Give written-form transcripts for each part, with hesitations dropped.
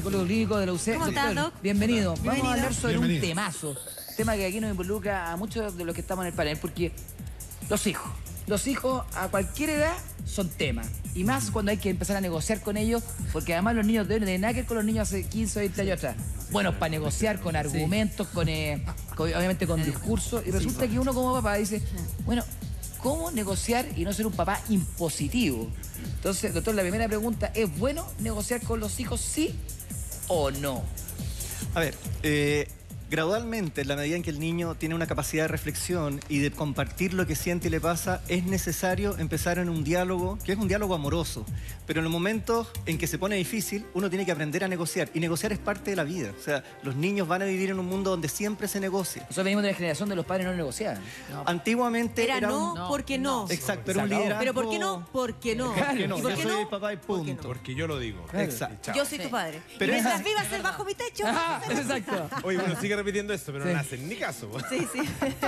Psicólogo clínico de la UC. ¿Cómo estás, Doc? Bienvenido. Vamos a hablar sobre un Bienvenido. temazo. Tema que aquí nos involucra a muchos de los que estamos en el panel, porque los hijos a cualquier edad son tema. Y más cuando hay que empezar a negociar con ellos, porque además los niños de nada que ver con los niños hace 15 o 20 años atrás. Bueno, para negociar con argumentos, obviamente con discursos. Y resulta que uno como papá dice, bueno, ¿cómo negociar y no ser un papá impositivo? Entonces, doctor, la primera pregunta, ¿es bueno negociar con los hijos, sí o no? A ver, gradualmente, en la medida en que el niño tiene una capacidad de reflexión y de compartir lo que siente y le pasa, es necesario empezar en un diálogo, que es un diálogo amoroso. Pero en los momentos en que se pone difícil, uno tiene que aprender a negociar. Y negociar es parte de la vida. O sea, los niños van a vivir en un mundo donde siempre se negocia. Nosotros venimos de la generación de los padres no negociaban. Antiguamente Era un... no, porque no. Exacto, era un Se acabó. liderazgo... Pero ¿por qué no? Porque no. Porque no, ¿Y por yo qué soy no? el papá y punto. Porque yo lo digo. Exacto. Chao. Yo soy tu padre. Pero y mientras es- vivas ser bajo mi techo. Ajá, exacto. Oye, bueno, sigue repitiendo esto, pero Sí. no hacen ni caso. Sí, sí.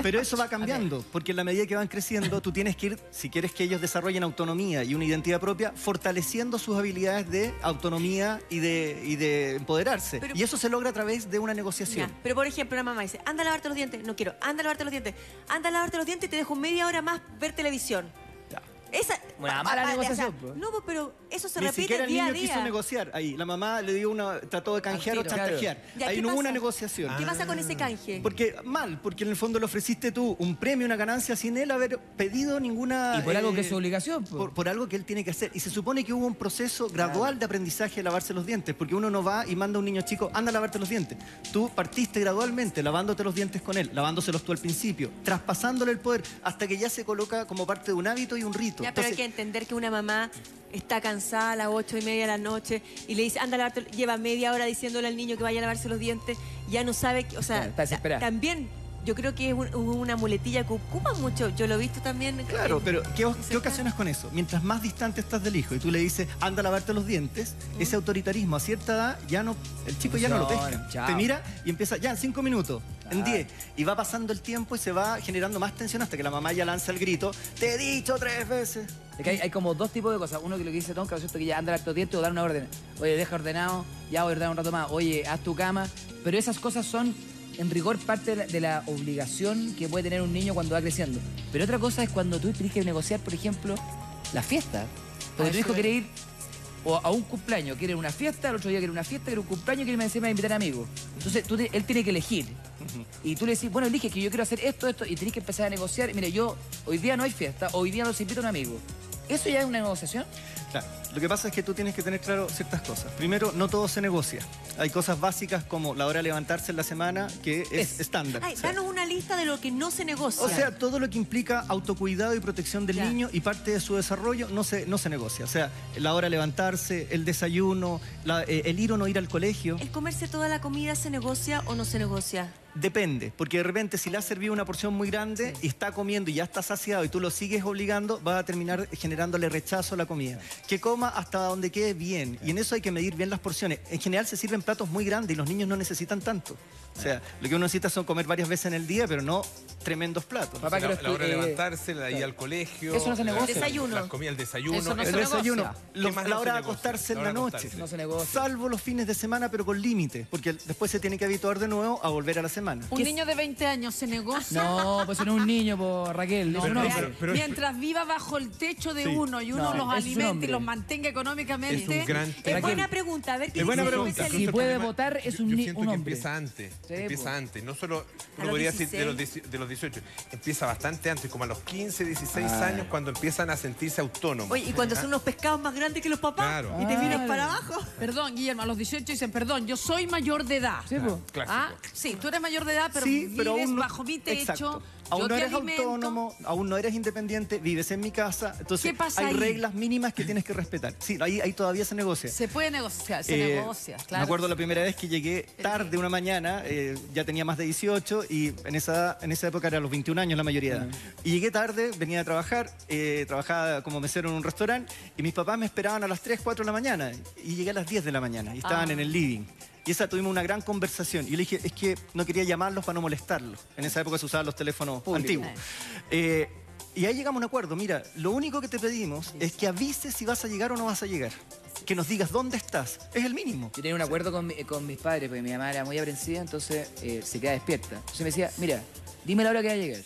Pero eso va cambiando, porque en la medida que van creciendo, tú tienes que ir, si quieres que ellos desarrollen autonomía y una identidad propia, fortaleciendo sus habilidades de autonomía y de empoderarse. Pero- y eso se logra a través de una negociación. Ya, pero por ejemplo, una mamá dice, anda a lavarte los dientes. No quiero, anda a lavarte los dientes. Anda a lavarte los dientes y te dejo media hora más ver televisión. Ya. Esa... Una mala negociación, o sea, pues. no, pero eso se Ni repite siquiera el día a niño quiso día. negociar ahí. La mamá le dio trató de canjear o Al tiro, chantajear. Ya, Ahí ¿qué no hubo pasa? una negociación. ¿Qué pasa con ese canje? Porque en el fondo le ofreciste tú un premio, una ganancia sin él haber pedido ninguna... Y por algo que es su obligación, pues. Por algo que él tiene que hacer. Y se supone que hubo un proceso gradual de aprendizaje de lavarse los dientes, porque uno no va y manda a un niño chico, anda a lavarte los dientes. Tú partiste gradualmente lavándote los dientes con él, lavándoselos tú al principio, traspasándole el poder, hasta que ya se coloca como parte de un hábito y un rito. Ya, pero hay Entonces, que entender que una mamá está cansada a las 8:30 de la noche y le dice, anda a lavarte, lleva media hora diciéndole al niño que vaya a lavarse los dientes, ya no sabe, o sea, Claro, está desesperada. también yo creo que es una muletilla que ocupa mucho, yo lo he visto también. Claro, pero ¿qué cerca. ocasionas con eso? Mientras más distante estás del hijo y tú le dices, anda a lavarte los dientes, ese autoritarismo a cierta edad ya no, el chico ya no lo pesca. Chao. Te mira y empieza, ya en 5 minutos, en Claro. 10. Y va pasando el tiempo y se va generando más tensión hasta que la mamá ya lanza el grito, te he dicho 3 veces. Es que hay como dos tipos de cosas. Uno que lo que dice Tonka, ¿cierto? Que ya anda a lavarte los dientes o dar una orden. Oye, deja ordenado, ya voy a ordenar un rato más. Oye, haz tu cama. Pero esas cosas son, en rigor, parte de la obligación que puede tener un niño cuando va creciendo. Pero otra cosa es cuando tú tienes que negociar, por ejemplo, la fiesta. Porque tu hijo quiere ir o a un cumpleaños, quiere una fiesta, el otro día quiere una fiesta, quiere un cumpleaños, quiere encima invitar amigos. Entonces él tiene que elegir. Y tú le decís, bueno, elige que yo quiero hacer esto, y tenés que empezar a negociar. Mire, hoy día no hay fiesta, hoy día los invito a un amigo. ¿Eso ya es una negociación? Claro, lo que pasa es que tú tienes que tener claro ciertas cosas. Primero, no todo se negocia. Hay cosas básicas como la hora de levantarse en la semana, que es estándar. Ay, O sea, danos una lista de lo que no se negocia. O sea, todo lo que implica autocuidado y protección del Ya. niño y parte de su desarrollo no se negocia. O sea, la hora de levantarse, el desayuno, el ir o no ir al colegio, ¿El comerse toda la comida se negocia o no se negocia? depende. Porque de repente si le has servido una porción muy grande y está comiendo y ya está saciado y tú lo sigues obligando, vas a terminar generándole rechazo a la comida. Que coma hasta donde quede bien. Y en eso hay que medir bien las porciones. En general se sirven platos muy grandes y los niños no necesitan tanto. O sea, lo que uno necesita son comer varias veces en el día, pero no tremendos platos. Papá, La, quiero la hora de estu- levantarse, la ida al colegio. Eso no se negocia. El desayuno. La comida, el desayuno. Eso no El se desayuno, negocia. ¿Qué más la no se hora de negocia? acostarse en La la hora de noche. acostarse. No se negocia. Salvo los fines de semana, pero con límite, porque después se tiene que habituar de nuevo a volver a la semana. Un niño de 20 años se negocia. No, pues no es un niño, por Raquel. No, es un no, hombre. pero- mientras viva bajo el techo de Sí. uno y uno No, los es un alimente hombre. y los mantenga económicamente. Es un gran Es tema. buena pregunta, a ver qué Es buena dice el pregunta. especialista. Si puede El problema- votar, es yo un siento un que hombre. empieza antes. Sí, Empieza po. antes. No solo, A uno los podría decir 16. de los 18. Empieza bastante antes, como a los 15, 16 Ah. años, cuando empiezan a sentirse autónomos. Oye, y cuando ¿Ah? son unos pescados más grandes que los papás Claro. y te vienes Claro. para abajo. Perdón, Guillermo, a los 18 dicen, perdón, yo soy mayor de edad. Sí, po. Clásico. Ah, sí, tú eres mayor de edad, pero Sí, vives pero aún no, bajo mi techo. exacto. Yo Aún no te eres alimento. autónomo, aún no eres independiente, vives en mi casa. Entonces ¿Qué pasa hay ahí? reglas mínimas que tienes que respetar. Sí, ahí todavía se negocia. Se puede negociar, se negocia, claro. Me acuerdo la primera vez que llegué tarde una mañana, ya tenía más de 18 y en esa época era los 21 años la mayoría de edad. Y llegué tarde, venía a trabajar, trabajaba como mesero en un restaurante y mis papás me esperaban a las 3, 4 de la mañana y llegué a las 10 de la mañana y estaban en el living. Y esa tuvimos una gran conversación. Y yo le dije, es que no quería llamarlos para no molestarlos. En esa época se usaban los teléfonos antiguos. Y ahí llegamos a un acuerdo. Mira, lo único que te pedimos es que avises si vas a llegar o no vas a llegar. Que nos digas dónde estás. Es el mínimo. Yo tenía un acuerdo con mis padres, porque mi mamá era muy aprensiva, entonces se queda despierta. Entonces me decía, mira, dime la hora que va a llegar.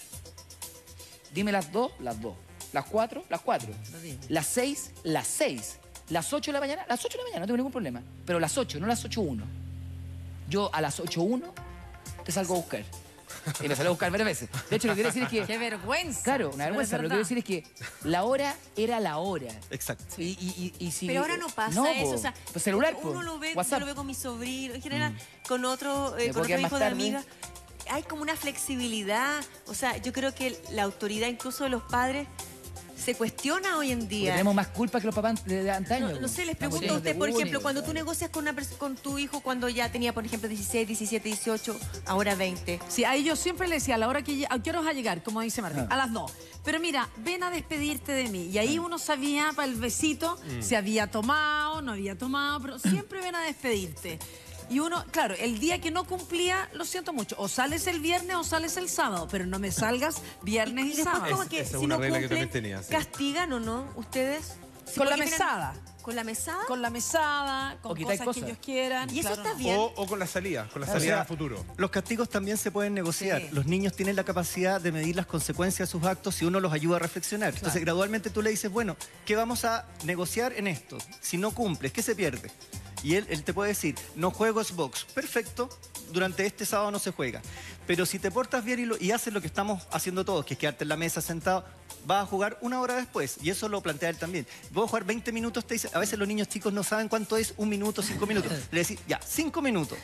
Dime las 2, las 2. Las 4, las 4. Las 6, las 6. Las 8 de la mañana, las 8 de la mañana, no tengo ningún problema. Pero las 8, no las 8:1. Yo a las 8:1 te salgo a buscar. Y me salgo a buscar varias veces. De hecho, lo que quiero decir es que... ¡Qué vergüenza! Claro, una vergüenza. Lo que quiero decir es que la hora era la hora. Exacto. Y si, Pero ahora no pasa no, eso. po. O sea, Pues celular, uno po. lo ve, WhatsApp. yo lo veo con mi sobrino, en general, con otro Me puedo quedar hijo más de tarde. amiga. Hay como una flexibilidad. O sea, yo creo que la autoridad incluso de los padres se cuestiona hoy en Porque día. tenemos más culpa que los papás de antaño. No sé, les Estamos pregunto a llenos de usted, por bullying, ejemplo, cuando tú ¿sabes? negocias con tu hijo cuando ya tenía, por ejemplo, 16, 17, 18, ahora 20. Sí, ahí yo siempre le decía, a la hora que... ¿A qué hora vas a llegar? Como dice Martín, Ah. a las 2. Pero mira, ven a despedirte de mí. Y ahí uno sabía para el besito si había tomado, no había tomado, pero siempre ven a despedirte. Y uno, claro, el día que no cumplía, lo siento mucho. O sales el viernes o sales el sábado, pero no me salgas viernes y, después sábado. como que esa es si una no regla que cumplen, también tenía, sí. castigan o no, ustedes. Sí, Con la porque mesada. ¿Con la mesada? Con la mesada, O con quitáis cosas que cosas. ellos quieran. Y eso claro, está no. bien. O con la salida O a sea, futuro. los castigos también se pueden negociar. Sí. Los niños tienen la capacidad de medir las consecuencias de sus actos si uno los ayuda a reflexionar. Entonces, gradualmente tú le dices, bueno, ¿qué vamos a negociar en esto? Si no cumples, ¿qué se pierde? Y él te puede decir, no juego Xbox. Perfecto, durante este sábado no se juega. Pero si te portas bien y haces lo que estamos haciendo todos, que es quedarte en la mesa sentado, vas a jugar 1 hora después. Y eso lo plantea él también. Voy a jugar 20 minutos, te dice. A veces los niños chicos no saben cuánto es 1 minuto, 5 minutos. Le decís, ya, 5 minutos.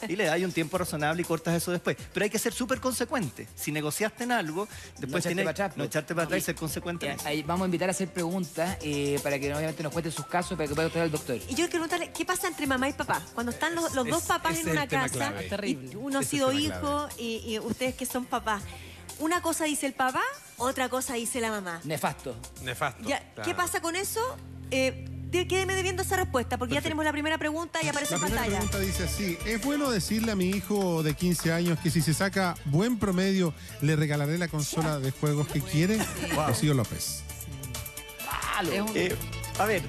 Y le das un tiempo razonable y cortas eso después. Pero hay que ser súper consecuente. Si negociaste en algo, después echarte tienes para atrás, no po. echarte para atrás y ser consecuente en Ya, eso. ahí vamos a invitar a hacer preguntas para que obviamente nos cuenten sus casos, para que pueda traer al doctor. Y yo quiero preguntarle, ¿qué pasa entre mamá y papá? Cuando están los dos papás ese en es una el tema casa, clave. y Terrible. uno ha Ese sido es el tema hijo y ustedes que son papás, una cosa dice el papá, otra cosa dice la mamá. Nefasto. Nefasto. Ya, claro. ¿qué pasa con eso? Quédeme debiendo esa respuesta, porque ya tenemos la primera pregunta y aparece La en primera pantalla. pregunta dice así: ¿es bueno decirle a mi hijo de 15 años que si se saca buen promedio le regalaré la consola de juegos que quiere? Rocío López. Es un- A ver,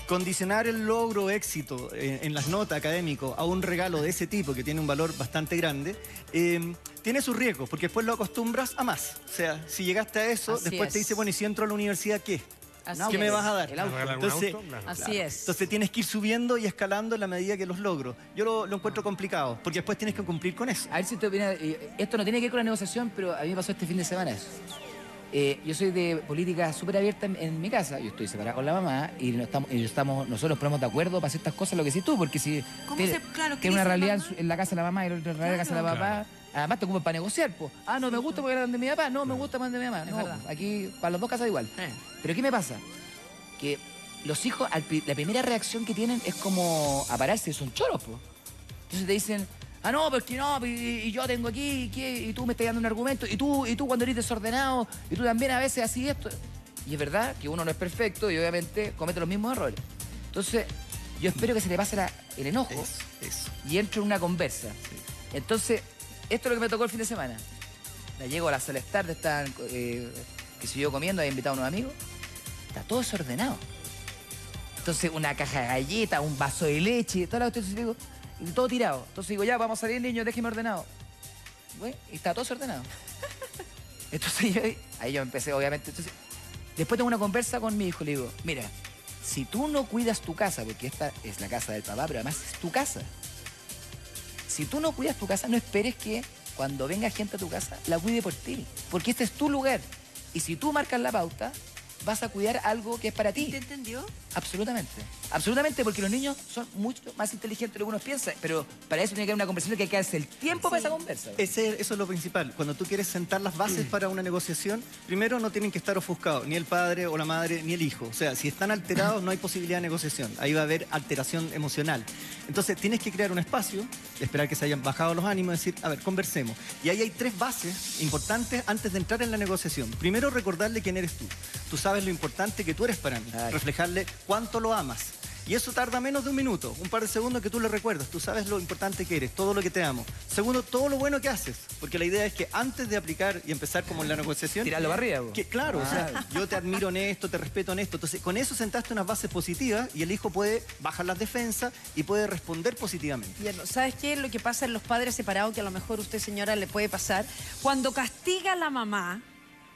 condicionar el logro o éxito en las notas académicas a un regalo de ese tipo, que tiene un valor bastante grande, tiene sus riesgos, porque después lo acostumbras a más. O sea, si llegaste a eso, Así después te es. dice, bueno, y si entro a la universidad, ¿qué? Así ¿Qué me es. vas a dar? El auto. ¿Me regalan un Entonces, auto? Claro. Así es. Entonces tienes que ir subiendo y escalando en la medida que los logros. Yo lo encuentro complicado, porque después tienes que cumplir con eso. A ver si te opina, esto no tiene que ver con la negociación, pero a mí me pasó este fin de semana eso. Yo soy de política súper abierta en mi casa. Yo estoy separada con la mamá y nosotros nos ponemos de acuerdo para hacer estas cosas, lo que sí tú, porque si ¿Cómo tiene, claro, qué tiene una dice realidad mamá? en la casa de la mamá y la otra realidad en la casa de la papá, además te ocupas para negociar, pues. Ah, no me gusta porque era donde mi papá, no me gusta más de mi mamá. Es No, verdad. aquí para las dos casas igual. Pero ¿qué me pasa? Que los hijos, la primera reacción que tienen es como a pararse, son choros, pues. Entonces te dicen, ah, no, porque no, y yo tengo aquí, y tú me estás dando un argumento, y tú cuando eres desordenado, y tú también a veces así esto. Y es verdad que uno no es perfecto y obviamente comete los mismos errores. Entonces, yo espero que se le pase el enojo Eso. y entre en una conversa. Entonces, esto es lo que me tocó el fin de semana. La llego a la sala tarde, están, que si yo comiendo, había invitado a unos amigos, está todo desordenado. Entonces, una caja de galletas, un vaso de leche, toda la cuestión, y digo, y todo tirado. Entonces digo, ya, vamos a salir, niños, déjeme ordenado. Bueno, y está todo desordenado. Entonces ahí yo empecé, obviamente. Entonces, después tengo una conversa con mi hijo, le digo, mira, si tú no cuidas tu casa, porque esta es la casa del papá, pero además es tu casa. Si tú no cuidas tu casa, no esperes que cuando venga gente a tu casa, la cuide por ti. Porque este es tu lugar. Y si tú marcas la pauta, vas a cuidar algo que es para ti. ¿Te entendió? Absolutamente. Absolutamente, porque los niños son mucho más inteligentes de lo que uno piensa. Pero para eso tiene que haber una conversación que hay que darse el tiempo para esa conversa. Eso es lo principal. Cuando tú quieres sentar las bases para una negociación, primero no tienen que estar ofuscados, ni el padre o la madre, ni el hijo. O sea, si están alterados, no hay posibilidad de negociación. Ahí va a haber alteración emocional. Entonces, tienes que crear un espacio, esperar que se hayan bajado los ánimos, decir, a ver, conversemos. Y ahí hay 3 bases importantes antes de entrar en la negociación. Primero, recordarle quién eres tú. Tú sabes lo importante que tú eres para mí. Claro. Reflejarle cuánto lo amas. Y eso tarda menos de un minuto, un par de segundos que tú le recuerdas. Tú sabes lo importante que eres, todo lo que te amo. Segundo, todo lo bueno que haces. Porque la idea es que antes de aplicar y empezar como en la negociación... Tirarlo para arriba. Que, claro, o sea, yo te admiro en esto, te respeto en esto. Entonces, con eso sentaste unas bases positivas y el hijo puede bajar las defensas y puede responder positivamente. Bien, ¿sabes qué es lo que pasa en los padres separados que a lo mejor usted, señora, le puede pasar? Cuando castiga a la mamá,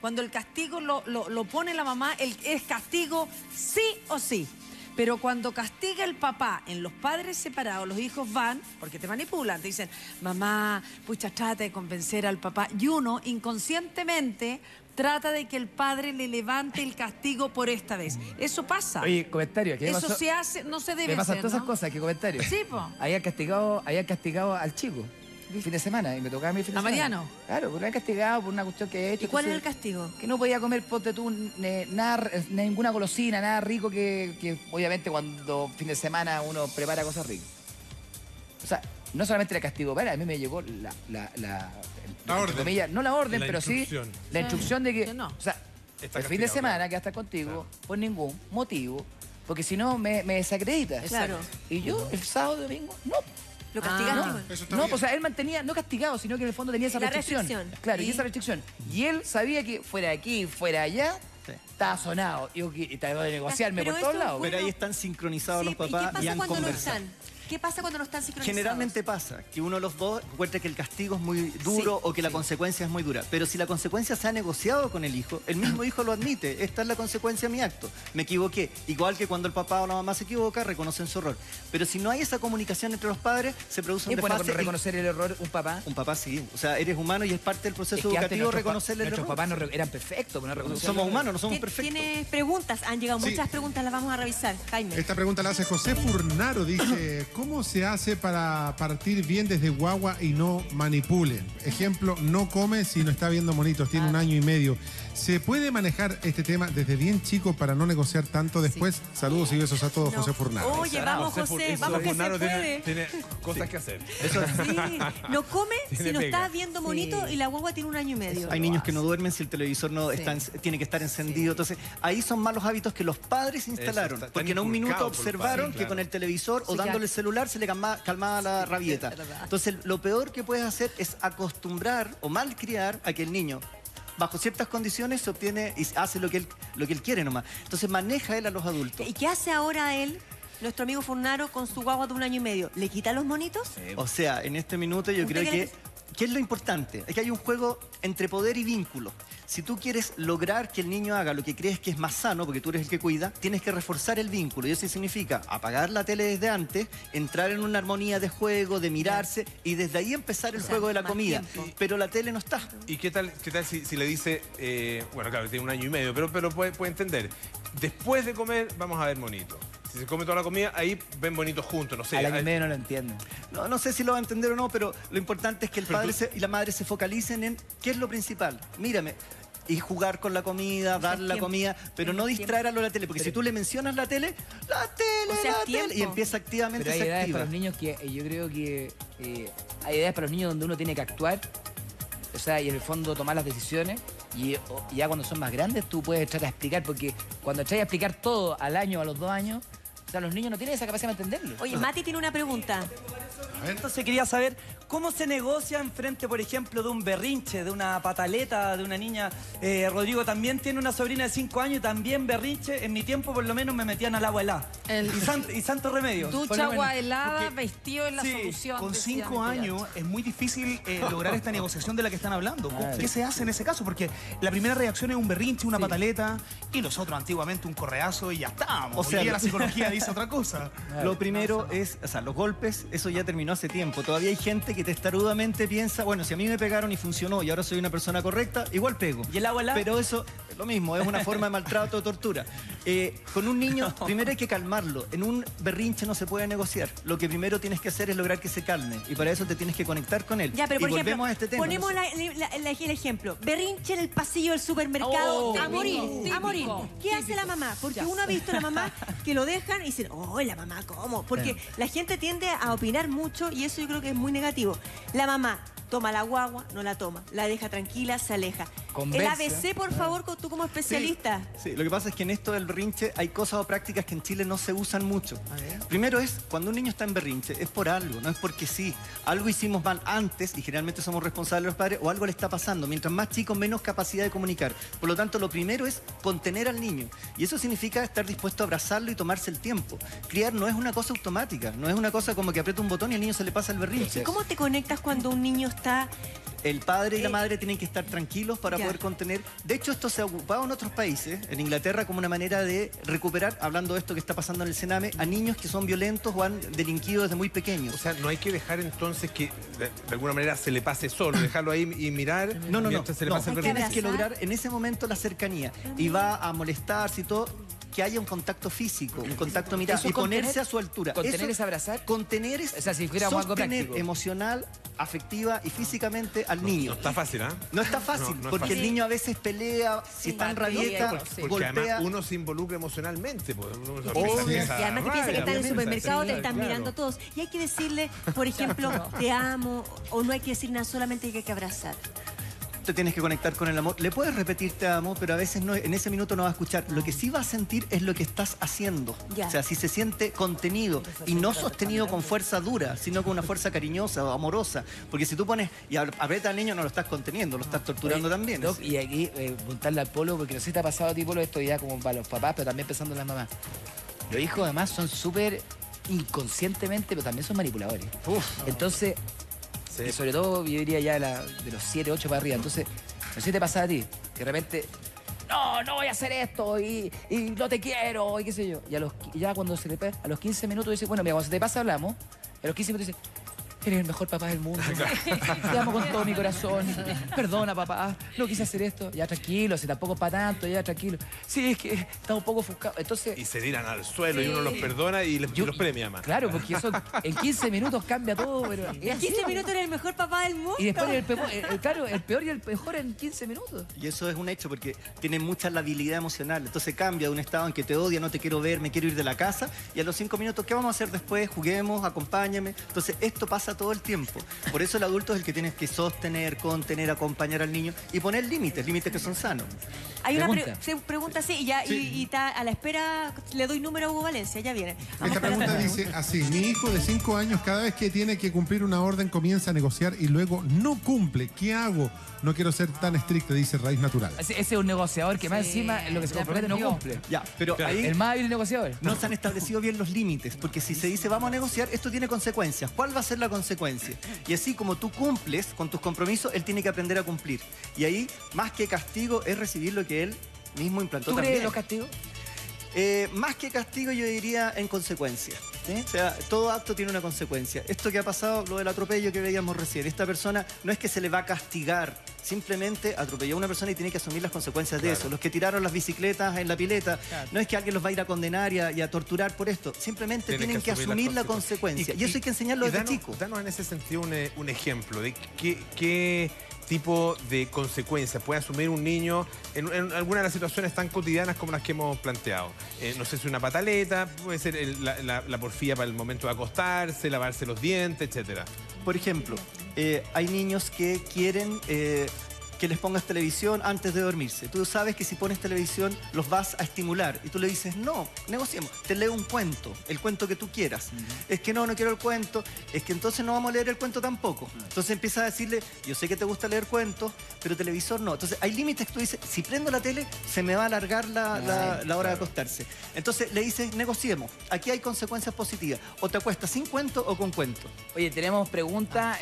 cuando el castigo lo pone la mamá, es castigo sí o sí. Pero cuando castiga el papá en los padres separados, los hijos van, porque te manipulan, te dicen, mamá, pucha, trata de convencer al papá. Y uno, inconscientemente, trata de que el padre le levante el castigo por esta vez. Eso pasa. Oye, comentario. ¿Qué Eso pasó? se hace, no se debe Me pasan hacer, todas esas ¿no? cosas, ¿qué comentario? Sí, po. Habían castigado al chico. Fin de semana, y me tocaba a mí el fin de ¿A semana. Mariano? Claro, porque lo habían castigado por una cuestión que he hecho. ¿Y cuál era el entonces, castigo? Que no podía comer, ponte tú, nada, ninguna golosina, nada rico que obviamente cuando fin de semana uno prepara cosas ricas. O sea, no solamente el castigo para, a mí me llegó la orden. entre comillas, no la orden, La pero instrucción. sí la instrucción de que, Que no. o sea, Está el fin de castigado, semana claro. que va a estar contigo por ningún motivo, porque si no me desacreditas. Claro. Y yo el sábado y domingo, no. ¿Lo castigaste? Ah. igual? Eso está No, bien. pues, o sea, él mantenía, no castigado, sino que en el fondo tenía esa La restricción. restricción. Claro, y Y- esa restricción. Y él sabía que fuera aquí, fuera allá, Sí. estaba sonado. Y trataba de negociarme Pero por todos esto lados. fue- Pero ahí están sincronizados Sí, los papás ¿y qué pasa han cuando no conversado. están? ¿Qué pasa cuando no están sincronizados? Generalmente pasa que uno de los dos encuentra que el castigo es muy duro Sí, o que la consecuencia es muy dura. Pero si la consecuencia se ha negociado con el mismo hijo lo admite. Esta es la consecuencia de mi acto. Me equivoqué. Igual que cuando el papá o la mamá se equivoca, reconocen su error. Pero si no hay esa comunicación entre los padres, se produce un Es bueno desfase. reconocer el error un papá. Un papá sí. O sea, eres humano y es parte del proceso Es que antes educativo nuestros reconocerle el nuestros error. papás no eran perfectos, pero no reconocían Somos el error. humanos, no somos perfectos. Tiene preguntas, han llegado Sí. muchas preguntas, las vamos a revisar. Jaime. Esta pregunta la hace José Furnaro. Dice, ¿cómo se hace para partir bien desde guagua y no manipule? Ejemplo, no come si no está viendo monitos, tiene 1 año y medio. ¿Se puede manejar este tema desde bien chico para no negociar tanto después? Saludos y besos a todos, No. José Furnaro. Oye, vamos José, vamos que se puede. Tiene cosas que hacer. Sí, no come si Tiene no pega. está viendo bonito y la guagua tiene 1 año y medio. Hay niños que no duermen si el televisor no Sí. tiene que estar encendido. Entonces, ahí son malos hábitos que los padres instalaron. Eso, están Porque en un minuto inculcados por los observaron padres, que claro. con el televisor o Sí, dándole ya. el celular se le calmaba la rabieta. es verdad. Entonces, lo peor que puedes hacer es acostumbrar o malcriar a que el niño, bajo ciertas condiciones, se obtiene y hace lo que él quiere nomás. Entonces, maneja él a los adultos. ¿Y qué hace ahora él, nuestro amigo Furnaro, con su guagua de 1 año y medio? ¿Le quita los monitos? O sea, en este minuto yo ¿Usted creo cree que... ¿Qué es lo importante? Es que hay un juego entre poder y vínculo. Si tú quieres lograr que el niño haga lo que crees que es más sano, porque tú eres el que cuida, tienes que reforzar el vínculo. Y eso significa apagar la tele desde antes, entrar en una armonía de juego, de mirarse, y desde ahí empezar el juego de la más comida. tiempo. Pero la tele no está. ¿Y qué tal si le dice, bueno, claro, tiene 1 año y medio, pero puede entender, después de comer vamos a ver monito? Si se come toda la comida, ahí ven bonitos juntos, no sé. Al año y medio no lo entienden. No sé si lo va a entender o no, pero lo importante es que el Pero padre tú- y la madre se focalicen en qué es lo principal. Mírame. Y jugar con la comida, darle la tiempo. comida, pero no distraer a lo de la tele. Porque si tú le mencionas la tele, O sea, la tele, y tiempo. empieza activamente, Pero hay se edades activa. para los niños que yo creo que hay edades para los niños donde uno tiene que actuar, o sea, y en el fondo tomar las decisiones, y ya cuando son más grandes tú puedes tratar de explicar, porque cuando tratas a explicar todo al año o a los 2 años, o sea, los niños no tienen esa capacidad de entenderlo. Oye, Mati tiene una pregunta. Entonces quería saber cómo se negocia en frente, por ejemplo, de un berrinche, de una pataleta, de una niña. Rodrigo también tiene una sobrina de 5 años, también berrinche. En mi tiempo, por lo menos, me metían al agua helada. Y santo remedio. por Ducha, lo menos. agua helada, Porque- vestido en la Sí, solución. Con decía 5 mi años es muy difícil lograr esta negociación de la que están hablando. Ah, ¿Qué se hace en ese caso? Porque la primera reacción es un berrinche, una pataleta, y nosotros antiguamente un correazo y ya estamos. O sea, Hoy día lo- la psicología dice otra cosa. Lo primero es, o sea, los golpes, eso ya terminó hace tiempo. Todavía hay gente que testarudamente piensa, bueno, si a mí me pegaron y funcionó y ahora soy una persona correcta, igual pego. ¿Y el agua helada? Pero eso es lo mismo, es una forma de maltrato o tortura. Con un niño, primero hay que calmarlo. En un berrinche no se puede negociar. Lo que primero tienes que hacer es lograr que se calme. Y para eso te tienes que conectar con él. Ya, pero y por ejemplo, volvemos a este tema. ponemos el ejemplo. Berrinche en el pasillo del supermercado, a morir, a morir. ¿Qué hace la mamá? Porque uno ha visto a la mamá que lo dejan y dicen, oh, la mamá, ¿cómo? Porque la gente tiende a opinar mucho y eso yo creo que es muy negativo. La mamá toma la guagua, no la toma, la deja tranquila, se aleja. converse. El ABC, por favor, tú como especialista. Sí, lo que pasa es que en esto del berrinche hay cosas o prácticas que en Chile no se usan mucho. Primero es, cuando un niño está en berrinche, es por algo, no es porque sí. Algo hicimos mal antes, y generalmente somos responsables los padres, o algo le está pasando. Mientras más chico, menos capacidad de comunicar. Por lo tanto, lo primero es contener al niño. Y eso significa estar dispuesto a abrazarlo y tomarse el tiempo. Criar no es una cosa automática, no es una cosa como que aprieta un botón y al niño se le pasa el berrinche. ¿Cómo te conectas cuando un niño está...? El padre y la madre tienen que estar tranquilos para poder contener. De hecho, esto se ha ocupado en otros países, en Inglaterra, como una manera de recuperar, hablando de esto que está pasando en el Sename, a niños que son violentos o han delinquido desde muy pequeños. O sea, no hay que dejar entonces que de alguna manera se le pase solo, dejarlo ahí y mirar. No. Se le pasa el berrinche. Tienes que lograr en ese momento la cercanía. Y va a molestarse y todo, que haya un contacto físico, un contacto mirado y ponerse a su altura. ¿Contener es abrazar? Contener es O sea, si fuéramos algo sostener práctico. emocional, afectiva y físicamente al niño. No está fácil, ¿ah? No está fácil, No es porque fácil. el niño a veces pelea, si está en rabieta, Porque golpea. además uno se involucra emocionalmente. Pues, uno se Y empieza además te piensa que están en el piensa, supermercado, sí, te están claro. mirando todos. Y hay que decirle, por ejemplo, te amo, o no hay que decir nada, solamente hay que abrazar. Te tienes que conectar con el amor. Le puedes repetir te amo, pero a veces no, en ese minuto no va a escuchar. Lo que sí va a sentir es lo que estás haciendo. Ya. O sea, si se siente contenido y no sostenido con fuerza dura, sino con una fuerza cariñosa o amorosa. Porque si tú pones y aprieta al niño, no lo estás conteniendo, lo estás torturando también. Doc, y aquí preguntarle al Polo, porque no sé si te ha pasado a ti, Polo, esto ya como para los papás, pero también pensando en las mamás. Los hijos además son súper inconscientemente, pero también son manipuladores. Entonces, y sobre todo yo diría ya de los 7, 8 para arriba. Entonces, no sé si te pasa a ti, que de repente, no voy a hacer esto y no te quiero y qué sé yo. Y ya cuando se le pasa, a los 15 minutos dice, bueno, mira, cuando se te pasa hablamos, a los 15 minutos dice, eres el mejor papá del mundo. Te amo con todo mi corazón. Perdona, papá. No quise hacer esto. Ya tranquilo, si tampoco es para tanto, ya tranquilo. Sí, es que está un poco ofuscado. Entonces. Y se tiran al suelo y uno los perdona y los premia más. Claro, porque eso en 15 minutos cambia todo, pero. En 15 minutos eres el mejor papá del mundo. Y después el peor y el mejor en 15 minutos. Y eso es un hecho porque tiene mucha labilidad emocional. Entonces cambia de un estado en que te odia, no te quiero ver, me quiero ir de la casa. Y a los 5 minutos, ¿qué vamos a hacer después? Juguemos, acompáñame. Entonces esto pasa todo el tiempo. Por eso el adulto es el que tiene que sostener, contener, acompañar al niño y poner límites que son sanos. Hay una Pregunta. pregunta así, y está a la espera, le doy número a Hugo Valencia, ya viene. Vamos Esta con la pregunta dice así: mi hijo de 5 años cada vez que tiene que cumplir una orden comienza a negociar y luego no cumple. ¿Qué hago? No quiero ser tan estricto, dice Raíz Natural. Ese es un negociador que más encima en lo que se ya compromete no aprendió. cumple. Ya, pero ahí El más hábil negociador. no se han establecido bien los límites, porque si se dice vamos a negociar, esto tiene consecuencias. ¿Cuál va a ser la consecuencia? Y así como tú cumples con tus compromisos, él tiene que aprender a cumplir. Y ahí, más que castigo, es recibir lo que él mismo implantó ¿Tú crees también. los castigos? Más que castigo, yo diría en consecuencia. ¿Sí? O sea, todo acto tiene una consecuencia. Esto que ha pasado, lo del atropello que veíamos recién, esta persona no es que se le va a castigar, simplemente atropelló a una persona y tiene que asumir las consecuencias de eso. Los que tiraron las bicicletas en la pileta, no es que alguien los va a ir a condenar y a torturar por esto, simplemente tienen que asumir la consecuencia. Y eso hay que enseñarlo desde chico. Danos en ese sentido un ejemplo de qué tipo de consecuencias puede asumir un niño en alguna de las situaciones tan cotidianas como las que hemos planteado. No sé si una pataleta, puede ser la porfía para el momento de acostarse, lavarse los dientes, etcétera. Por ejemplo, hay niños que quieren que les pongas televisión antes de dormirse. Tú sabes que si pones televisión los vas a estimular. Y tú le dices, no, negociemos. Te leo un cuento, el cuento que tú quieras. Es que no quiero el cuento. Es que entonces no vamos a leer el cuento tampoco. Entonces empiezas a decirle, yo sé que te gusta leer cuentos, pero televisor no. Entonces hay límites que tú dices, si prendo la tele, se me va a alargar la hora de acostarse. Entonces le dices, negociemos. Aquí hay consecuencias positivas. O te acuestas sin cuento o con cuento. Oye, tenemos preguntas.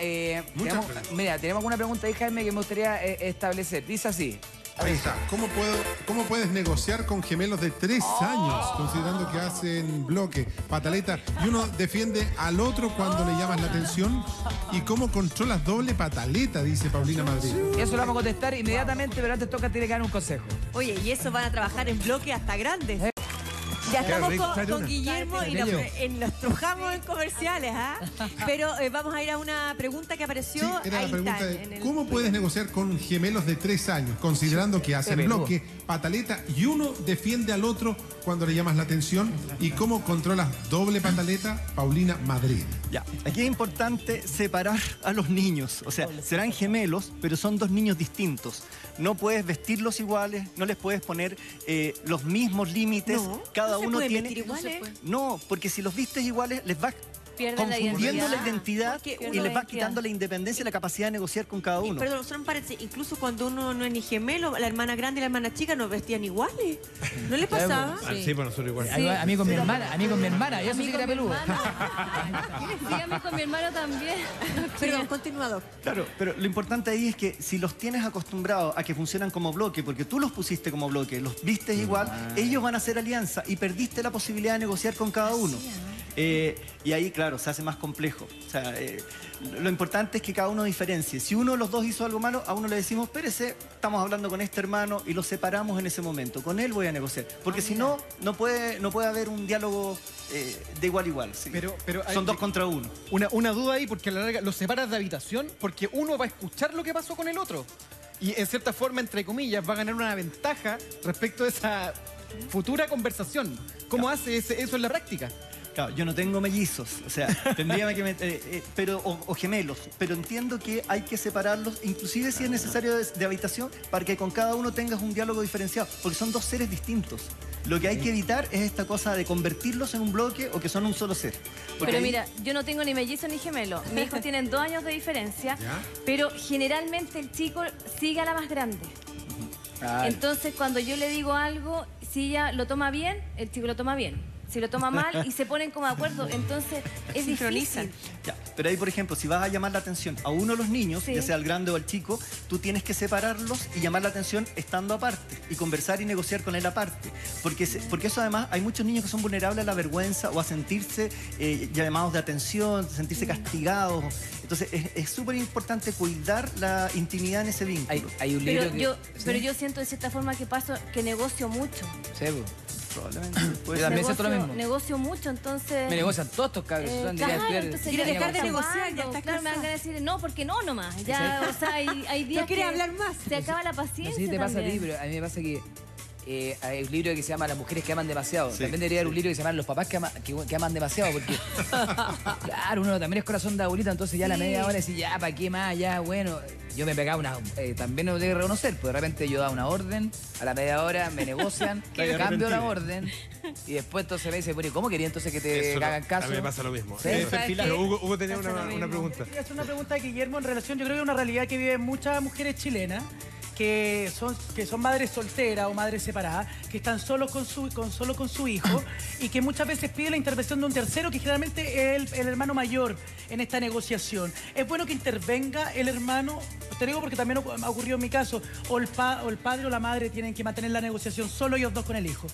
Mira, tenemos una pregunta ahí, Jaime, que me gustaría establecer. Dice así. Ahí está. ¿Cómo puedes negociar con gemelos de 3 años, considerando que hacen bloque, pataleta, y uno defiende al otro cuando le llamas la atención? ¿Y cómo controlas doble pataleta? Dice Paulina Madrid. Eso lo vamos a contestar inmediatamente, pero antes tiene que dar un consejo. Oye, y eso van a trabajar en bloque hasta grandes. Ya estamos rico, con tráete una. Guillermo y nos trujamos en comerciales, ¿ah? Pero vamos a ir a una pregunta que apareció. Sí, era ahí la pregunta está, de en el- ¿cómo puedes negociar con gemelos de 3 años, considerando que hacen Peludo. bloque, pataleta y uno defiende al otro cuando le llamas la atención? ¿Y cómo controlas doble pataleta, Paulina Madrid? Ya, aquí es importante separar a los niños. O sea, serán gemelos, pero son dos niños distintos. No puedes vestirlos iguales, no les puedes poner los mismos límites. No, Cada no se uno pueden tiene. vestir iguales. No, porque si los vistes iguales, les vas Pierden la confundiendo la identidad. identidad Porque y uno les vas identidad. quitando la independencia y la capacidad de negociar con cada uno. Perdón, son paredes. Incluso cuando uno no es ni gemelo, la hermana grande y la hermana chica nos vestían iguales. ¿No le pasaba? Ah, sí, pues nosotros igual. A mí con mi hermana, yo sí que era peludo. Sí, a mí con mi hermano también. Perdón, continuador. Claro, pero lo importante ahí es que si los tienes acostumbrados a que funcionan como bloque, porque tú los pusiste como bloque, los vistes igual, ellos van a hacer alianza y perdiste la posibilidad de negociar con cada uno. Y ahí, claro, se hace más complejo. O sea, lo importante es que cada uno diferencie. Si uno de los dos hizo algo malo, a uno le decimos, espérese, estamos hablando con este hermano y lo separamos en ese momento. Con él voy a negociar. Porque si no, no puede haber un diálogo de igual a igual. ¿sí? Pero Son dos contra uno. Una duda ahí, porque a la larga los separas de habitación, porque uno va a escuchar lo que pasó con el otro. Y en cierta forma, entre comillas, va a ganar una ventaja respecto a esa futura conversación. ¿Cómo hace eso en la práctica? Claro, yo no tengo mellizos, o sea, tendría que meter, o gemelos, pero entiendo que hay que separarlos, inclusive si es necesario de habitación, para que con cada uno tengas un diálogo diferenciado, porque son dos seres distintos. Lo que hay que evitar es esta cosa de convertirlos en un bloque o que son un solo ser. Porque Pero ahí- mira, yo no tengo ni mellizo ni gemelo. Mis hijos tienen 2 años de diferencia, ¿Ya? pero generalmente el chico sigue a la más grande. Entonces, cuando yo le digo algo, si ella lo toma bien, el chico lo toma bien. Si lo toma mal y se ponen como de acuerdo, entonces es Sincronizan. difícil. Ya, pero ahí, por ejemplo, si vas a llamar la atención a uno de los niños, Sí. ya sea al grande o al chico, tú tienes que separarlos y llamar la atención estando aparte y conversar y negociar con él aparte. Porque eso además, hay muchos niños que son vulnerables a la vergüenza o a sentirse llamados de atención, sentirse castigados. Entonces es súper importante cuidar la intimidad en ese vínculo. Hay un libro Pero yo siento de cierta forma que negocio mucho. Sí, pues. Probablemente. Yo también siento lo mismo. Negocio mucho, entonces... Me negocian todos estos cabros. son, diría, claro, estudiar- entonces Quiere ya dejar de estamos negociar, ya acabando. estás Claro, me van cansada. a decir, no, porque no nomás. Ya, o sea, hay días No quiere que hablar más. Se acaba la No paciencia sé si te pasa a ti, también. pero a mí me pasa que hay un libro que se llama Las mujeres que aman demasiado. Sí, También debería haber un libro que se llama Los papás que aman demasiado, porque claro, uno también es corazón de abuelita, entonces ya a la media hora decís, ya, ¿para qué más? Ya, bueno. Yo me pegaba también lo tengo que reconocer, pues de repente yo daba una orden, a la media hora me negocian, cambio la orden, y después entonces me dice, bueno, ¿y cómo quería entonces que te Eso no, hagan caso? A mí me pasa lo mismo. Sí. Pero Hugo tenía Pasa lo una mismo. pregunta. Quería hacer una pregunta a Guillermo en relación, yo creo que es una realidad que viven muchas mujeres chilenas que son madres solteras o madres separadas, que están solo con su hijo y que muchas veces piden la intervención de un tercero, que generalmente es el hermano mayor en esta negociación. ¿Es bueno que intervenga el hermano? Te digo porque también ha ocurrido en mi caso, o el padre o la madre tienen que mantener la negociación solo ellos dos con el hijo.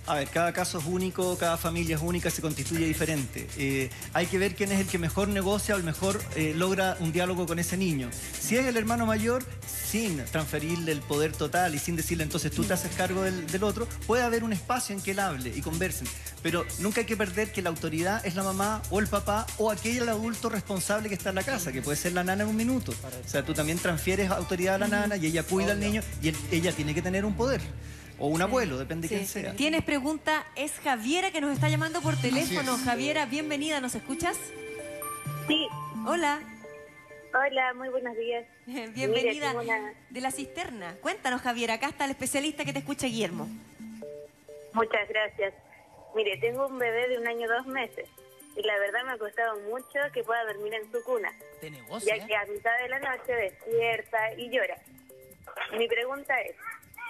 A ver, cada caso es único, cada familia es única, se constituye diferente. Hay que ver quién es el que mejor negocia o el mejor logra un diálogo con ese niño. Si es el hermano mayor, sin transferirle el poder total y sin decirle entonces tú te haces cargo del otro, puede haber un espacio en que él hable y conversen. Pero nunca hay que perder que la autoridad es la mamá o el papá o aquel adulto responsable que está en la casa, que puede ser la nana en un minuto. O sea, tú también transfieres autoridad a la nana y ella cuida al niño y ella tiene que tener un poder. O un abuelo, depende de quién sea. Tienes pregunta, es Javiera que nos está llamando por teléfono. es. Javiera, bienvenida, ¿nos escuchas? Sí, Hola, hola, muy buenos días. bienvenida Mire, tengo una- de la cisterna. Cuéntanos, Javiera, acá está el especialista que te escucha, Guillermo. Muchas gracias. Mire, tengo un bebé de 1 año 2 meses y la verdad me ha costado mucho que pueda dormir en su cuna, ¿Te negocia? ya que a mitad de la noche despierta y llora. Mi pregunta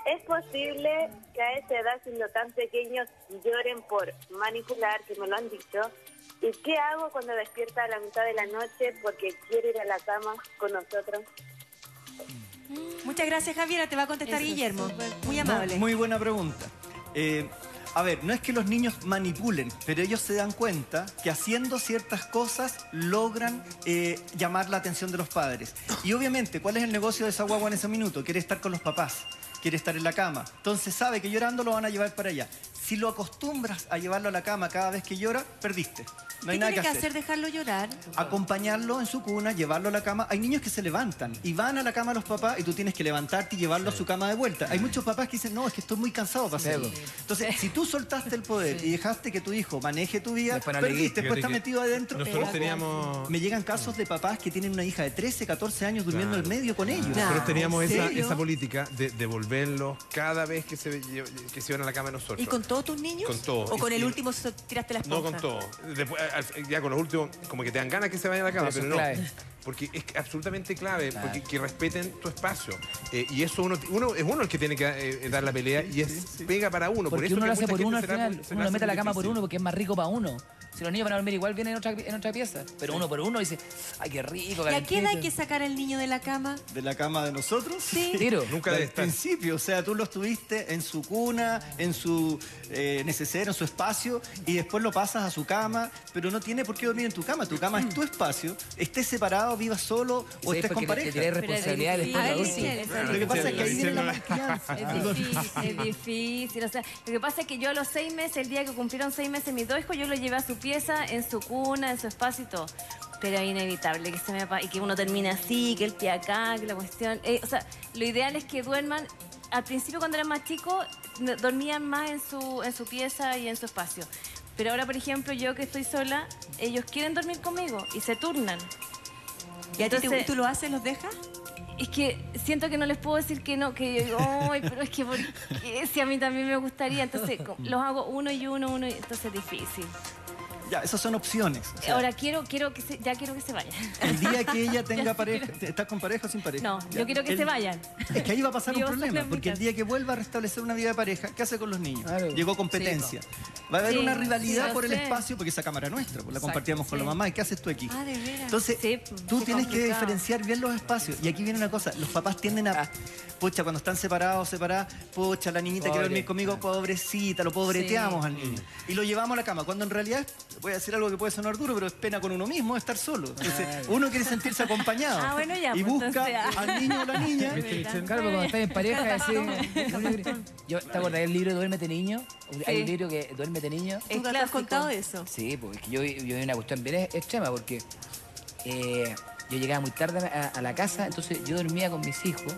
¿es posible que a esa edad, siendo tan pequeños, lloren por manipular, que me lo han dicho? ¿Y qué hago cuando despierta a la mitad de la noche porque quiere ir a la cama con nosotros? Muchas gracias, Javiera, te va a contestar Eso es Guillermo. súper. Muy amable. Muy buena pregunta. A ver, no es que los niños manipulen, pero ellos se dan cuenta que haciendo ciertas cosas logran llamar la atención de los padres. Y obviamente, ¿cuál es el negocio de esa guagua en ese minuto? Quiere estar con los papás, quiere estar en la cama. Entonces sabe que llorando lo van a llevar para allá. Si lo acostumbras a llevarlo a la cama cada vez que llora, perdiste. No hay ¿Qué nada tiene que que hacer. hacer? ¿Dejarlo llorar? Acompañarlo en su cuna, llevarlo a la cama. Hay niños que se levantan y van a la cama a los papás y tú tienes que levantarte y llevarlo a su cama de vuelta. Hay muchos papás que dicen, no, es que estoy muy cansado para hacerlo. Entonces, si tú soltaste el poder y dejaste que tu hijo maneje tu vida, Después no le perdiste, después está Fíjate que metido adentro. nosotros teníamos- Me llegan casos de papás que tienen una hija de 13, 14 años durmiendo en medio con ellos. Nosotros teníamos ¿en esa, serio? esa política de devolverlos cada vez que se iban a la cama de nosotros. ¿Y con todos tus niños? Con todos. ¿O con Y- el último tiraste la esponja? No con todo. Después, ya con los últimos, como que te dan ganas que se vayan a la cama, Pero pero eso no. es clave. Porque es absolutamente clave, porque que respeten tu espacio. Y eso uno es uno el que tiene que dar la pelea y es pega para uno. Porque eso uno que lo hace mucha por gente uno al se le final. se le Uno lo hace mete a la muy cama por difícil. uno porque es más rico para uno. Si los niños van a dormir igual vienen en otra pieza. Pero uno por uno dice, ay, qué rico, ¿Y a qué edad hay calentito. que sacar al niño de la cama? ¿De la cama de nosotros? Sí. Tiro. Nunca Al debe estar. principio, o sea, tú lo estuviste en su cuna, en su neceser, en su espacio, y después lo pasas a su cama, pero no tiene por qué dormir en tu cama. Tu cama es tu espacio, estés separado, vivas solo o Sí, estés con porque te pareja. tiré responsabilidad del A ver, adulto. Michelle, Lo que pasa es que ahí Sí, viene la no. malcrianza. Es difícil. O sea, lo que pasa es que yo a los 6 meses, el día que cumplieron 6 meses mis dos hijos, yo los llevé a su pieza, en su cuna, en su espacio y todo. Pero es inevitable que se me y que uno termine así, que el pie acá, que la cuestión. O sea, lo ideal es que duerman. Al principio, cuando eran más chicos, dormían más en su pieza y en su espacio. Pero ahora, por ejemplo, yo que estoy sola, ellos quieren dormir conmigo y se turnan. ¿Y a ti Entonces- tú lo haces, los dejas? Es que siento que no les puedo decir que no, que yo digo, ay, pero es que porque si a mí también me gustaría, entonces los hago uno y uno, y entonces es difícil. Ya, esas son opciones. O sea, Ahora quiero que se vayan. el día que ella tenga Ya, pareja, ¿estás con pareja o sin pareja? No, Ya. yo quiero que El- se vayan. Es que ahí va a pasar un Yo problema, solo en mi porque el casa. día que vuelva a restablecer una vida de pareja, ¿qué hace con los niños? Claro. Llegó competencia. Va a haber Sí, una rivalidad sí, por el lo sé. espacio, porque esa cámara es nuestra, pues la compartíamos con la sí. mamá. ¿Y qué haces tú aquí? Ah, de veras. Entonces, Sí, tú qué tienes que complicado. diferenciar bien los espacios. Y aquí viene una cosa, los papás tienden a... Pucha, cuando están separadas, pucha, la niñita quiere Pobre. dormir conmigo, pobrecita, lo pobreteamos Sí. al niño. Y lo llevamos a la cama, cuando en realidad, voy a decir algo que puede sonar duro, pero es pena con uno mismo estar solo. Entonces, uno quiere sentirse acompañado. Ah, bueno, ya, y pues, busca entonces, al niño o la niña. Claro, porque cuando estás en pareja, así. ¿Te acordás del libro Duérmete Niño? Hay un libro que Duérmete Niño. Es ¿Tú te has clásico. contado eso? Sí, porque yo vi una cuestión bien extrema, porque yo llegaba muy tarde a la casa, entonces yo dormía con mis hijos,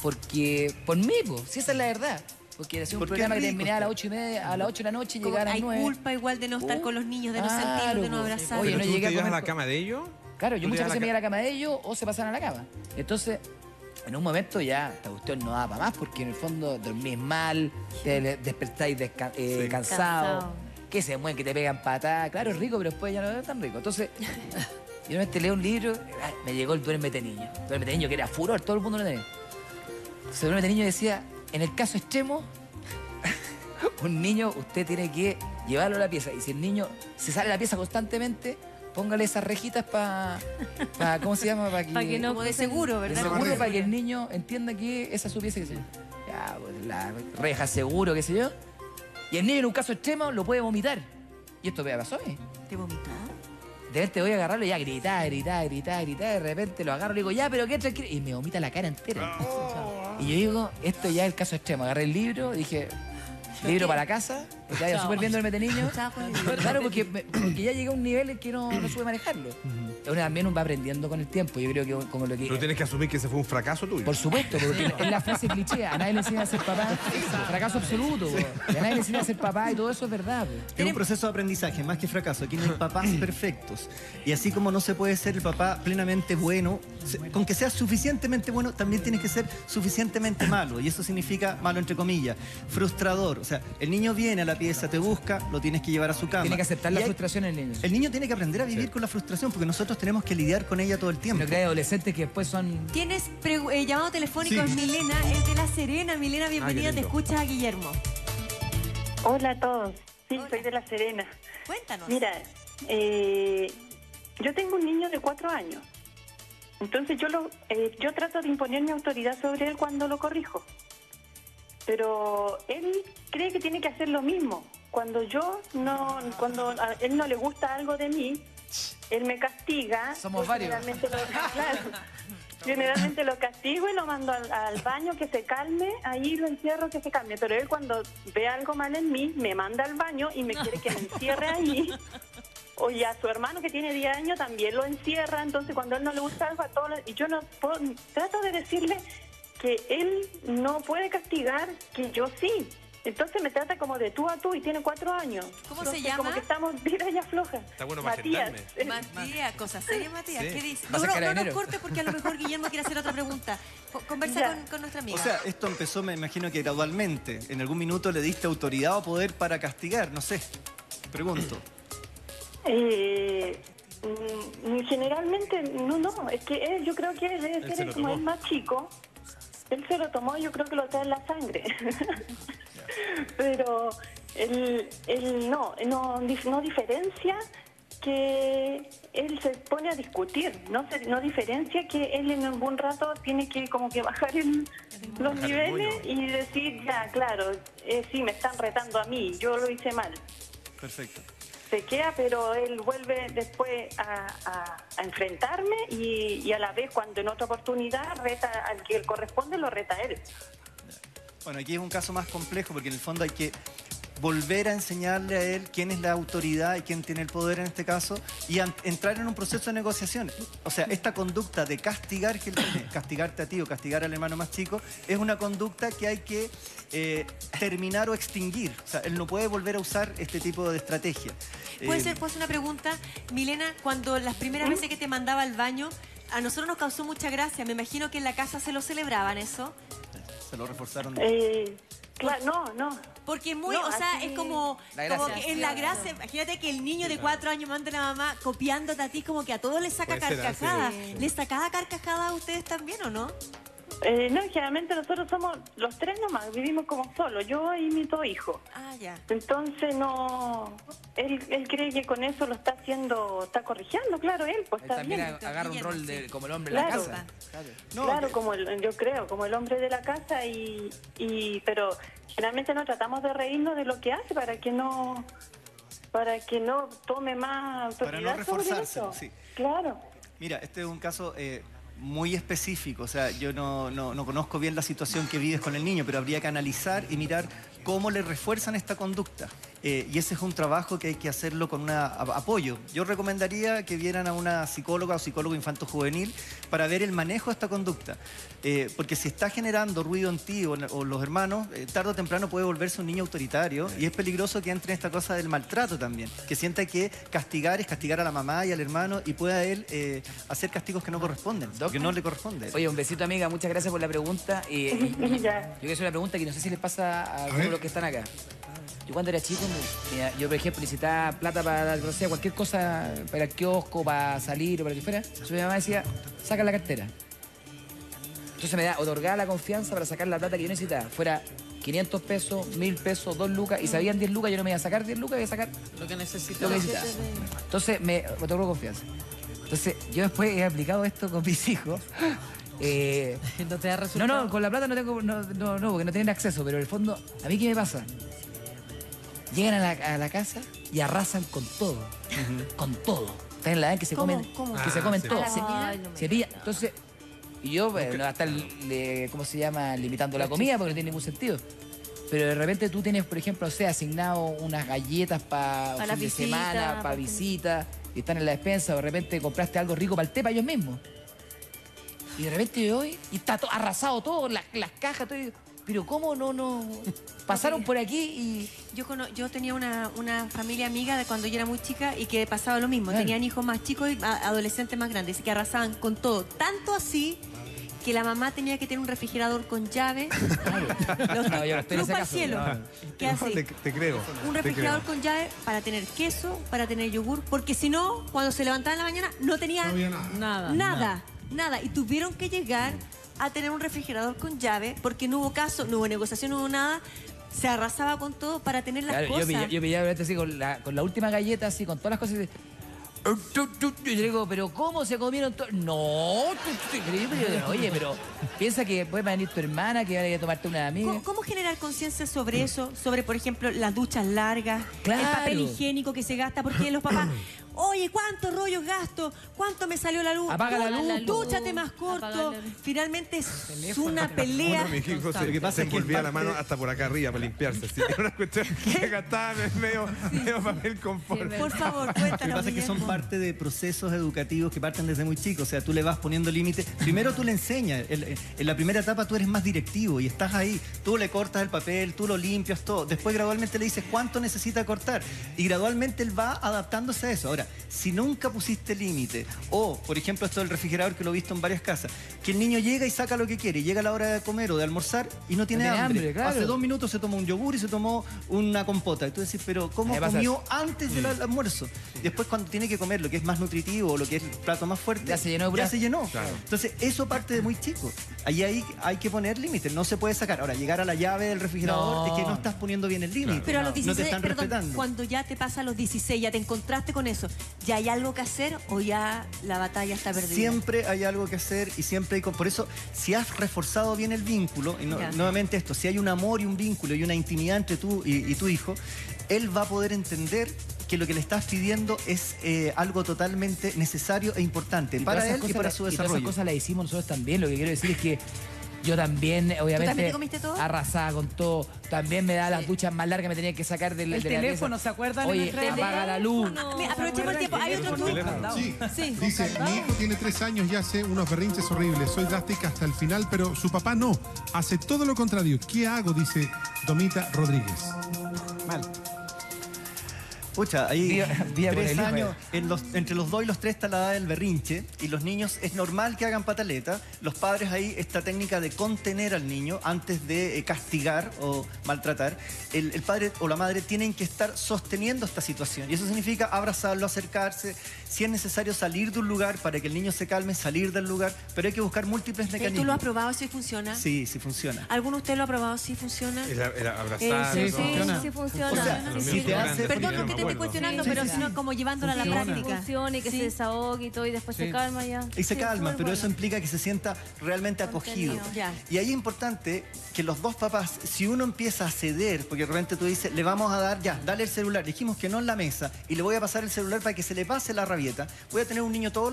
porque por mí, si esa es la verdad. Porque era un Porque programa es que rico, terminaba a las 8:30, a las 8 de la noche y Como llegaba a las hay 9. culpa igual de no estar con los niños, de no Claro, sentirlos, de no pues. abrazarlos. Oye, ¿Pero no tú llegué a te ibas a comer la cama de ellos? Claro, yo ¿Tú te muchas ibas a veces la me iba a la cama de ellos o se pasaban a la cama. Entonces, en un momento ya esta cuestión no daba para más porque en el fondo dormís mal, te despertáis cansado, Cansado. que se mueven, que te pegan patadas. Claro, es rico, pero después ya no es tan rico. Entonces, yo leo un libro, me llegó el Duérmete Niño. Duérmete Niño, que era furor, todo el mundo lo tenía. Entonces, el Duérmete Niño decía, en el caso extremo, un niño usted tiene que llevarlo a la pieza. Y si el niño se sale de la pieza constantemente, póngale esas rejitas para ¿cómo se llama? Para Pa' que no Como de seguro, de ¿verdad? seguro, para que el niño entienda que esa es su pieza, qué sé yo. Ya, pues la reja seguro, qué sé yo. Y el niño en un caso extremo lo puede vomitar. Y esto me pasó a mí. ¿Te vomitó? De repente voy a agarrarlo y ya gritar. De repente lo agarro y le digo, ya, pero qué tranquilo. Y me vomita la cara entera. Y yo digo, esto ya es el caso extremo. Agarré el libro, dije, libro para la casa, porque ya iba súper bien Duérmete Niño. Chao con el libro. Claro, porque ya llegué a un nivel en que no supe manejarlo. Uno también va aprendiendo con el tiempo. Yo creo que como lo que... Tú tienes que asumir que ese fue un fracaso tuyo. Por supuesto, porque es la frase cliché. A nadie le enseña a ser papá. Fracaso absoluto. Po. Y a nadie le enseña a ser papá y todo eso es verdad. Po. Es un proceso de aprendizaje, más que fracaso. Aquí no hay papás perfectos. Y así como no se puede ser el papá plenamente bueno, con que seas suficientemente bueno, también tienes que ser suficientemente malo. Y eso significa malo entre comillas, frustrador. O sea, el niño viene a la pieza, te busca, lo tienes que llevar a su cama. Tiene que aceptar Y la hay- frustración en el niño. El niño tiene que aprender a vivir con la frustración, porque nosotros tenemos que lidiar con ella todo el tiempo. Pero que hay adolescentes que después son... Tienes llamado telefónico, Sí. es Milena, es de La Serena. Milena, bienvenida, te lindo. escucha a Guillermo. Hola a todos. Sí, soy de La Serena. Cuéntanos. Mira, yo tengo un niño de 4 años. Entonces yo trato de imponer mi autoridad sobre él cuando lo corrijo. Pero él cree que tiene que hacer lo mismo. Cuando a él no le gusta algo de mí, él me castiga. Somos yo varios. generalmente claro. Generalmente lo castigo y lo mando al baño que se calme, ahí lo encierro que se calme, pero él cuando ve algo mal en mí, me manda al baño y me quiere que me encierre ahí. Oye, a su hermano que tiene 10 años también lo encierra, entonces cuando a él no le gusta algo, y yo no puedo, trato de decirle que él no puede castigar, que yo sí. Entonces me trata como de tú a tú y tiene 4 años. ¿Cómo Entonces, se llama? Como que estamos vida ya floja. Está bueno Matías. Matías, cosa seria, Matías. Sí. ¿Qué dice? Va a ser No carabinero. nos corte porque a lo mejor Guillermo quiere hacer otra pregunta. Conversa Ya. con nuestra amiga. O sea, esto empezó, me imagino que gradualmente. En algún minuto le diste autoridad o poder para castigar, no sé. Pregunto. Generalmente, no, es que él, yo creo que debe Él se ser lo como tomó. el más chico. Él se lo tomó, yo creo que lo trae en la sangre. Pero él no diferencia que él se pone a discutir, no diferencia que él en algún rato tiene que como que bajar los Bajar el niveles moño. y decir, ya, claro, sí, me están retando a mí, yo lo hice mal. Perfecto. Se queda, pero él vuelve después a enfrentarme y a la vez cuando en otra oportunidad reta al que corresponde, lo reta a él. Bueno, aquí es un caso más complejo porque en el fondo hay que volver a enseñarle a él quién es la autoridad y quién tiene el poder en este caso y entrar en un proceso de negociación. O sea, esta conducta de castigar que él tiene, castigarte a ti o castigar al hermano más chico, es una conducta que hay que terminar o extinguir. O sea, él no puede volver a usar este tipo de estrategia. ¿Puedo hacer una pregunta? Milena, cuando las primeras veces que te mandaba al baño, a nosotros nos causó mucha gracia. Me imagino que en la casa se lo celebraban eso. Se lo reforzaron. Claro, no. Porque es muy, No, o sea, así- es como que en la gracia, imagínate que el niño de 4 años manda a la mamá copiándote a ti, como que a todos les saca Puede ser carcajadas. así. ¿Les sacaba carcajadas a ustedes también o no? No, generalmente nosotros somos los 3 nomás, vivimos como solos, yo y mis 2 hijos. Ah, ya. Entonces no, él cree que con eso lo está haciendo, está corrigiendo, claro, él pues Él está también bien. agarra un rol de, como el hombre de Claro. la casa. Claro, yo creo, como el hombre de la casa pero generalmente no tratamos de reírnos de lo que hace para que no tome más Para no autoridad sobre reforzárselo, eso. sí. Claro. Mira, este es un caso muy específico. O sea, yo no conozco bien la situación que vives con el niño, pero habría que analizar y mirar cómo le refuerzan esta conducta. Y ese es un trabajo que hay que hacerlo con un apoyo. Yo recomendaría que vieran a una psicóloga o psicólogo infanto-juvenil para ver el manejo de esta conducta. Porque si está generando ruido en ti o los hermanos, tarde o temprano puede volverse un niño autoritario y es peligroso que entre en esta cosa del maltrato también. Que sienta que castigar es castigar a la mamá y al hermano y pueda él hacer castigos que no corresponden, que no le corresponden. Oye, un besito, amiga. Muchas gracias por la pregunta. Ya. Yo quiero hacer una pregunta que no sé si les pasa a algunos ver. de los que están acá. Yo cuando era chico, mira, yo por ejemplo necesitaba plata para, no sé, cualquier cosa, para el kiosco, para salir o para lo que fuera. Entonces mi mamá decía, saca la cartera. Entonces me otorgaba la confianza para sacar la plata que yo necesitaba. Fuera 500 pesos, 1000 pesos, 2 lucas, y sabían 10 lucas, yo no me iba a sacar 10 lucas, iba a sacar Lo que lo necesito. que necesitaba. Entonces me otorgó confianza. Entonces yo después he aplicado esto con mis hijos. ¿No te da resultado? No, con la plata no tengo, no, porque no tienen acceso, pero en el fondo, ¿a mí qué me pasa? Llegan a la casa y arrasan con todo. Con todo. Están en la edad en que se comen, que se comen sí. todo. ¿A la comida? Ay, no me Se pilla. Entonces, y yo no va a estar, ¿cómo se llama? Limitando la comida porque no tiene ningún sentido. Pero de repente tú tienes, por ejemplo, asignado unas galletas para Pa' fin las de visitas, semana, para visitas, y están en la despensa, o de repente compraste algo rico para el té para ellos mismos. Y de repente yo voy y está todo arrasado todo, las cajas, todo. Y digo, pero ¿cómo no? Pasaron por aquí y... Yo tenía una familia amiga de cuando yo era muy chica y que pasaba lo mismo. Claro. Tenían hijos más chicos y adolescentes más grandes, y que arrasaban con todo. Tanto así que la mamá tenía que tener un refrigerador con llave. No, yo no estoy en Luz ese al caso, cielo. no. ¿Qué hace? Te creo. Un te refrigerador creo. con llave para tener queso, para tener yogur, porque si no, cuando se levantaba en la mañana no tenía No había nada. nada. Y tuvieron que llegar a tener un refrigerador con llave porque no hubo caso, no hubo negociación, no hubo nada. Se arrasaba con todo para tener las Claro, cosas. yo pillaba así con la última galleta, así, con todas las cosas. Y yo digo, ¿pero cómo se comieron todo? No, oye, pero piensa que puede venir tu hermana, que vaya a tomarte una amiga. ¿Cómo generar conciencia sobre eso? Sobre, por ejemplo, las duchas largas, Claro. el papel higiénico que se gasta, porque los papás, oye, ¿cuántos rollos gasto? ¿Cuánto me salió la luz? Apaga la luz. Dúchate más corto. Finalmente es una pelea. Uno, mi hijo se envolvía la mano hasta por acá arriba para limpiarse. ¿Sí? Era una cuestión que gastaba medio papel confort. Por favor, Lo que cuéntanos. pasa es que son parte de procesos educativos que parten desde muy chicos. O sea, tú le vas poniendo límites. Primero tú le enseñas. En la primera etapa tú eres más directivo y estás ahí. Tú le cortas el papel, tú lo limpias, todo. Después gradualmente le dices cuánto necesita cortar. Y gradualmente él va adaptándose a eso. Ahora, si nunca pusiste límite, o, por ejemplo, esto del refrigerador que lo he visto en varias casas, que el niño llega y saca lo que quiere, y llega a la hora de comer o de almorzar y no tiene hambre. Claro. Hace 2 minutos se tomó un yogur y se tomó una compota. Y tú decís, pero ¿cómo comió antes del almuerzo? Después cuando tiene que comer lo que es más nutritivo o lo que es el plato más fuerte, ya se llenó. Claro. Entonces, eso parte de muy chico. Ahí hay que poner límites, no se puede sacar. Ahora, llegar a la llave del refrigerador es que no estás poniendo bien el límite. Pero a los 16, no te están respetando. Cuando ya te pasa a los 16, ya te encontraste con eso, ¿ya hay algo que hacer o ya la batalla está perdida? Siempre hay algo que hacer y siempre hay... Por eso, si has reforzado bien el vínculo, y nuevamente esto, si hay un amor y un vínculo y una intimidad entre tú y tu hijo, él va a poder entender que lo que le estás pidiendo es algo totalmente necesario e importante para él y para su desarrollo. Y todas esas cosas las hicimos nosotros también. Lo que quiero decir es que yo también, obviamente, ¿Tú también te comiste todo? Arrasada con todo. También me da las duchas más largas, me tenía que sacar del El teléfono, ¿se acuerdan? Oye, apaga la luz. Aprovechemos el tiempo. ¿Hay otro tuit? Sí. Dice, mi hijo tiene 3 años y hace unos berrinches horribles. Soy drástica hasta el final, pero su papá no. Hace todo lo contrario. ¿Qué hago? Dice Domita Rodríguez. Mal. Pucha, ahí Vía 3 años, entre los 2 y los 3 está la edad del berrinche, y los niños es normal que hagan pataleta. Los padres ahí, esta técnica de contener al niño antes de castigar o maltratar, el padre o la madre tienen que estar sosteniendo esta situación. Y eso significa abrazarlo, acercarse, si es necesario salir de un lugar para que el niño se calme, salir del lugar, pero hay que buscar múltiples mecanismos. ¿Tú lo has probado si funciona? Sí, sí funciona. ¿Alguno de ustedes lo ha probado si funciona? El abrazar. Sí, funciona. O sea, si te hace... Perdón, no que te esté cuestionando, pero sino como llevándola a la práctica. Funciona y que se desahogue y todo y después se calma ya. Y se calma, pero eso implica que se sienta realmente acogido. Ya. Y ahí es importante que los dos papás, si uno empieza a ceder, porque de repente tú dices, le vamos a dar, ya, dale el celular, dijimos que no en la mesa, y le voy a pasar el celular para que se le pase la rabieta, voy a tener un niño todo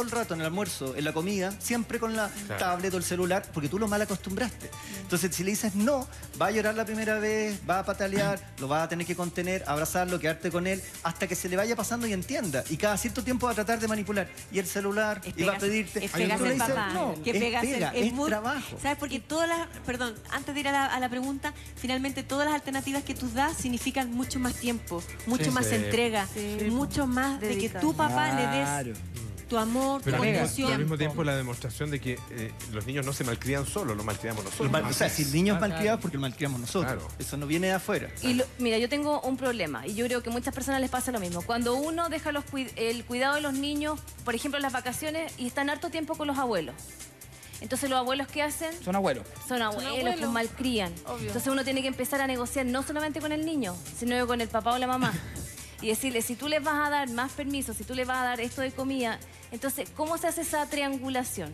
el rato en el almuerzo, en la comida, siempre con la tablet o el celular, porque tú lo mal acostumbraste. Entonces, si le dices no, va a llorar la primera vez, va a patalear, lo vas a tener que contener, abrazarlo, quedarte con él, hasta que se le vaya pasando y entienda. Y cada cierto tiempo va a tratar de manipular. Y el celular, y va a pedirte... Es pegarse el papá. No, que es trabajo. ¿Sabes? Porque todas las... Perdón, antes de ir a la pregunta, finalmente todas las alternativas que tú das significan mucho más tiempo, mucho más entrega, mucho más de que tu papá le des tu amor, tu condición. Al mismo tiempo la demostración de que los niños no se malcrían solos, los malcriamos nosotros. O sea, si el niño es malcriado, porque lo malcriamos nosotros. Claro. Eso no viene de afuera. Y mira, yo tengo un problema y yo creo que a muchas personas les pasa lo mismo. Cuando uno deja el cuidado de los niños, por ejemplo, en las vacaciones, y están harto tiempo con los abuelos. Entonces los abuelos, ¿qué hacen? Son abuelos. Son abuelos, pues malcrían. Obvio. Entonces uno tiene que empezar a negociar no solamente con el niño, sino con el papá o la mamá. Y decirle, si tú les vas a dar más permiso, si tú les vas a dar esto de comida, entonces, ¿cómo se hace esa triangulación?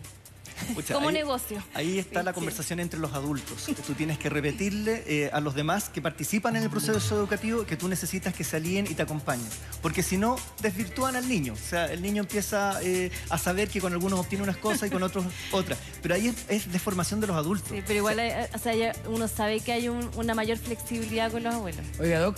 Pucha, como ahí, negocio. Ahí está la conversación entre los adultos. Tú tienes que repetirle a los demás que participan en el proceso educativo que tú necesitas que se alíen y te acompañen. Porque si no, desvirtúan al niño. O sea, el niño empieza a saber que con algunos obtiene unas cosas y con otros otras. Pero ahí es deformación de los adultos. Sí, pero igual uno sabe que hay una mayor flexibilidad con los abuelos. Oiga, Doc.